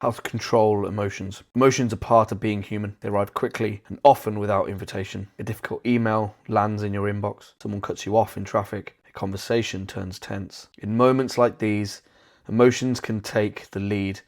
How to control emotions. Emotions are part of being human. They arrive quickly and often without invitation. A difficult email lands in your inbox. Someone cuts you off in traffic. A conversation turns tense. In moments like these, emotions can take the lead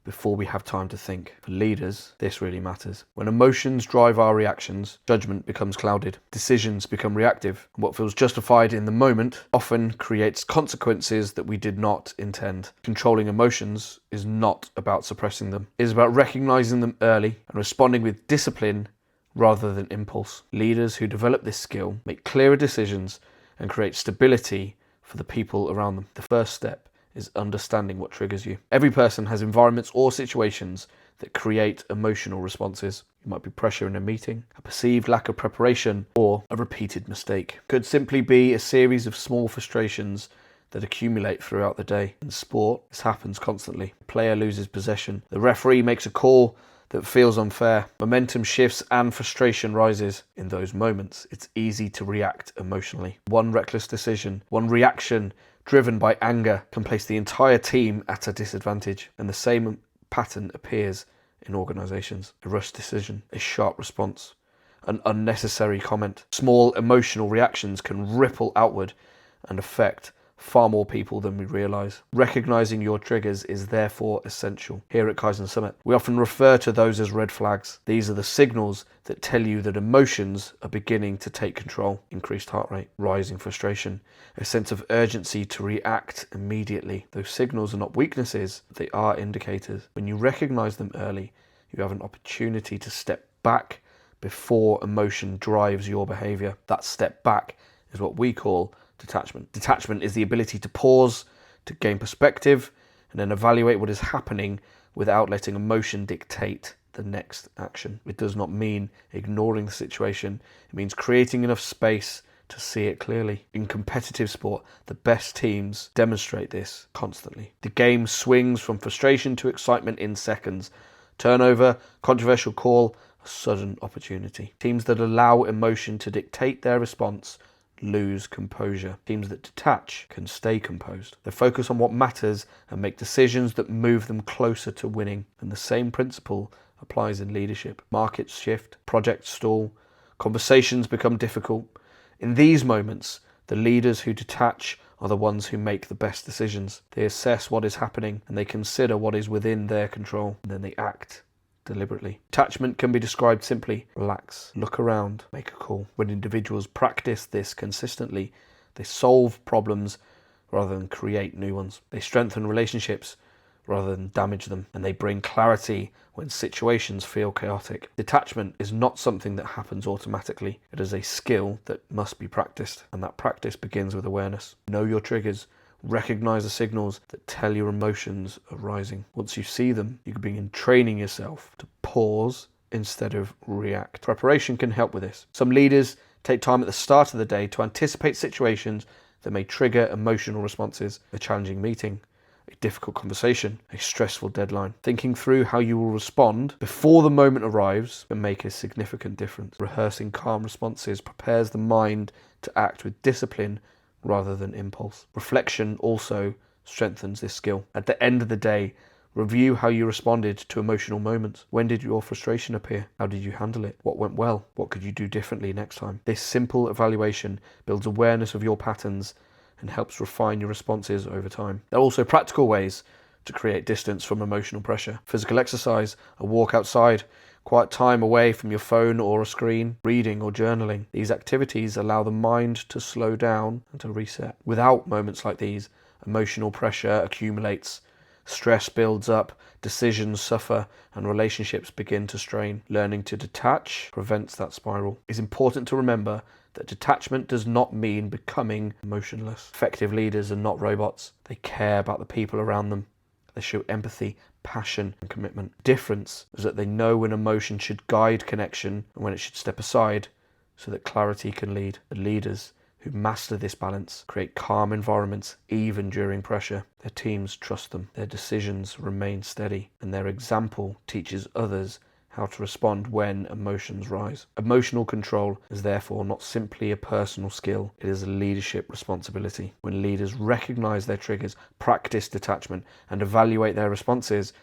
before we have time to think. For leaders, this really matters. When emotions drive our reactions, judgment becomes clouded, decisions become reactive, and what feels justified in the moment often creates consequences that we did not intend. Controlling emotions is not about suppressing them. It is about recognizing them early and responding with discipline rather than impulse. Leaders who develop this skill make clearer decisions and create stability for the people around them. The first step is understanding what triggers you. Every person has environments or situations that create emotional responses. It might be pressure in a meeting, a perceived lack of preparation, or a repeated mistake. It could simply be a series of small frustrations that accumulate throughout the day. In sport, this happens constantly. The player loses possession. The referee makes a call that feels unfair. Momentum shifts and frustration rises. In those moments, it's easy to react emotionally. One reckless decision, one reaction driven by anger can place the entire team at a disadvantage. And the same pattern appears in organizations. A rushed decision, a sharp response, an unnecessary comment. Small emotional reactions can ripple outward and affect far more people than we realize. Recognizing your triggers is therefore essential. Here at Kaizen Summit, we often refer to those as red flags. These are the signals that tell you that emotions are beginning to take control. Increased heart rate, rising frustration, a sense of urgency to react immediately. Those signals are not weaknesses, they are indicators. When you recognize them early, you have an opportunity to step back before emotion drives your behavior. That step back is what we call detachment. Detachment is the ability to pause, to gain perspective, and then evaluate what is happening without letting emotion dictate the next action. It does not mean ignoring the situation. It means creating enough space to see it clearly. In competitive sport, the best teams demonstrate this constantly. The game swings from frustration to excitement in seconds. Turnover, controversial call, a sudden opportunity. Teams that allow emotion to dictate their response lose composure. Teams that detach can stay composed. They focus on what matters and make decisions that move them closer to winning. And the same principle applies in leadership. Markets shift, projects stall, conversations become difficult. In these moments, the leaders who detach are the ones who make the best decisions. They assess what is happening and they consider what is within their control, and then they act deliberately. Detachment can be described simply: relax, look around, make a call. When individuals practice this consistently, they solve problems rather than create new ones. They strengthen relationships rather than damage them, and they bring clarity when situations feel chaotic. Detachment is not something that happens automatically. It is a skill that must be practiced, and that practice begins with awareness. Know your triggers. Recognize the signals that tell your emotions are rising. Once you see them, you can begin training yourself to pause instead of react. Preparation can help with this. Some leaders take time at the start of the day to anticipate situations that may trigger emotional responses: a challenging meeting, a difficult conversation, a stressful deadline. Thinking through how you will respond before the moment arrives can make a significant difference. Rehearsing calm responses prepares the mind to act with discipline rather than impulse. Reflection also strengthens this skill. At the end of the day, review how you responded to emotional moments. When did your frustration appear? How did you handle it? What went well? What could you do differently next time? This simple evaluation builds awareness of your patterns and helps refine your responses over time. There are also practical ways to create distance from emotional pressure. Physical exercise, a walk outside, quiet time away from your phone or a screen, reading or journaling. These activities allow the mind to slow down and to reset. Without moments like these, emotional pressure accumulates, stress builds up, decisions suffer, and relationships begin to strain. Learning to detach prevents that spiral. It's important to remember that detachment does not mean becoming emotionless. Effective leaders are not robots. They care about the people around them. They show empathy, passion, and commitment. The difference is that they know when emotion should guide connection and when it should step aside so that clarity can lead. The leaders who master this balance create calm environments even during pressure. Their teams trust them, their decisions remain steady, and their example teaches others how to respond when emotions rise. Emotional control is therefore not simply a personal skill, it is a leadership responsibility. When leaders recognize their triggers, practice detachment, and evaluate their responses,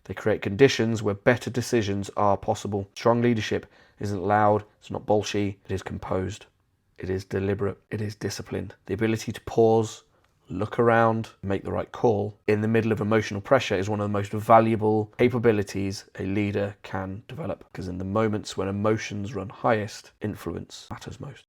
They create conditions where better decisions are possible. Strong leadership isn't loud, it's not bolshy, it is composed. It is deliberate, it is disciplined. The ability to pause, look around, make the right call in the middle of emotional pressure is one of the most valuable capabilities a leader can develop, because in the moments when emotions run highest, influence matters most.